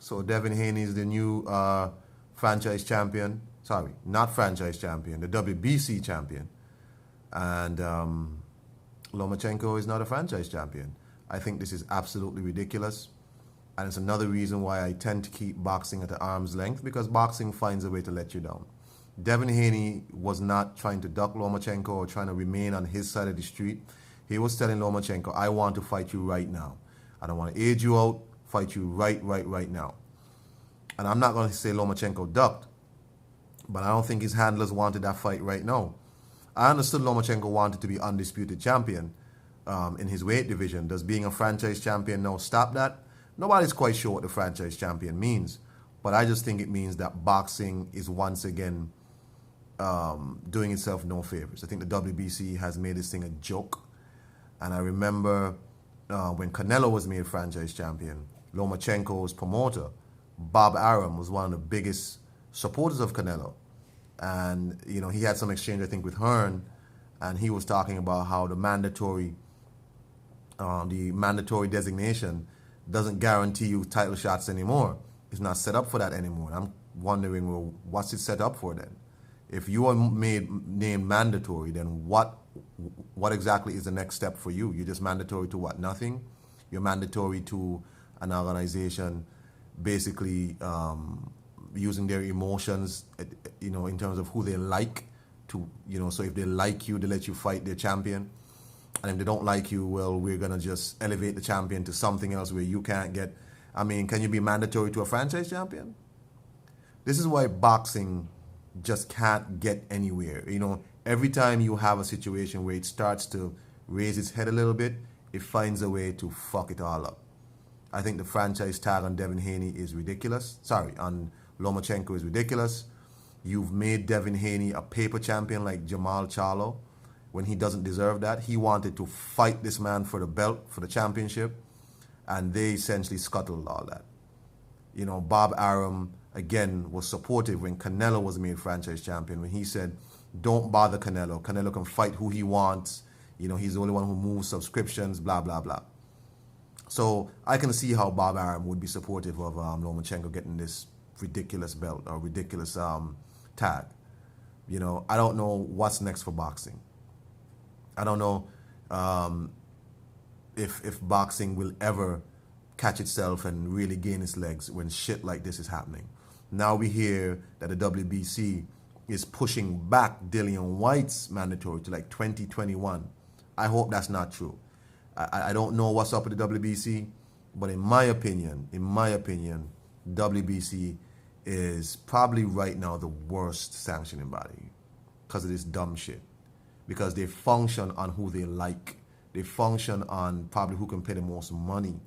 So Devin Haney is the new franchise champion. Sorry, not franchise champion, the WBC champion. And Lomachenko is not a franchise champion. I think this is absolutely ridiculous. And it's another reason why I tend to keep boxing at the arm's length, because boxing finds a way to let you down. Devin Haney was not trying to duck Lomachenko or trying to remain on his side of the street. He was telling Lomachenko, I want to fight you right now. I don't want to age you out, fight you right now. And I'm not going to say Lomachenko ducked, but I don't think his handlers wanted that fight right now. I understood Lomachenko wanted to be undisputed champion in his weight division. Does being a franchise champion now stop that? Nobody's quite sure what the franchise champion means, but I just think it means that boxing is once again doing itself no favors. I think the WBC has made this thing a joke. And I remember when Canelo was made franchise champion, Lomachenko's promoter, Bob Arum, was one of the biggest supporters of Canelo. And, you know, he had some exchange, I think, with Hearn, and he was talking about how the mandatory designation doesn't guarantee you title shots anymore. It's not set up for that anymore. I'm wondering, well, what's it set up for then? If you are named mandatory, then what exactly is the next step for you? You're just mandatory to what? Nothing? You're mandatory to an organization basically using their emotions, you know, in terms of who they like to, you know, so if they like you, they let you fight their champion. And if they don't like you, well, we're going to just elevate the champion to something else where you can't get. I mean, can you be mandatory to a franchise champion? This is why boxing just can't get anywhere. You know, every time you have a situation where it starts to raise its head a little bit, it finds a way to fuck it all up. I think the franchise tag on Devin Haney is ridiculous. Sorry, on Lomachenko is ridiculous. You've made Devin Haney a paper champion like Jamal Charlo when he doesn't deserve that. He wanted to fight this man for the belt, for the championship, and they essentially scuttled all that. You know, Bob Arum, again, was supportive when Canelo was made franchise champion, when he said, don't bother Canelo. Canelo can fight who he wants. You know, he's the only one who moves subscriptions, blah, blah, blah. So I can see how Bob Arum would be supportive of Lomachenko getting this ridiculous belt or ridiculous tag. You know, I don't know what's next for boxing. I don't know if boxing will ever catch itself and really gain its legs when shit like this is happening. Now we hear that the WBC is pushing back Dillian White's mandatory to like 2021. I hope that's not true. I don't know what's up with the WBC, but in my opinion, WBC is probably right now the worst sanctioning body because of this dumb shit. Because they function on who they like. They function on probably who can pay the most money.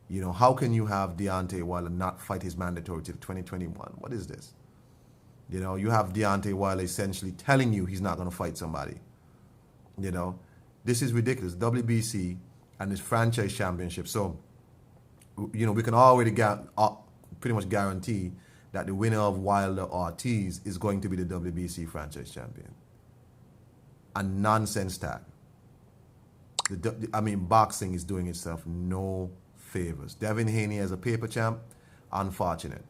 You know, how can you have Deontay Wilder not fight his mandatory till 2021? What is this? You know, you have Deontay Wilder essentially telling you he's not going to fight somebody. You know, this is ridiculous. WBC and this franchise championship. So, you know, we can already pretty much guarantee that the winner of Wilder Ortiz is going to be the WBC franchise champion. A nonsense tag. I mean, boxing is doing itself no favors. Devin Haney as a paper champ, unfortunate.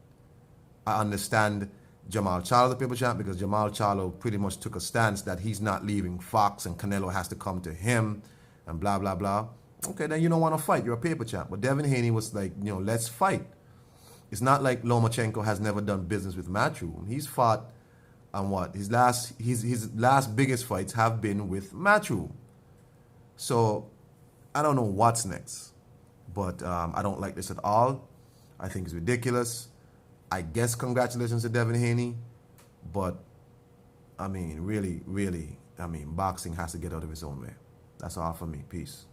I understand Jamal Charlo the paper champ because Jamal Charlo pretty much took a stance that he's not leaving Fox and Canelo has to come to him and blah, blah, blah. Okay, then you don't want to fight. You're a paper champ. But Devin Haney was like, you know, let's fight. It's not like Lomachenko has never done business with Matchroom. He's fought on what? His last biggest fights have been with Matchroom. So I don't know what's next. But I don't like this at all. I think it's ridiculous. I guess congratulations to Devin Haney. But, I mean, really, I mean, boxing has to get out of its own way. That's all for me. Peace.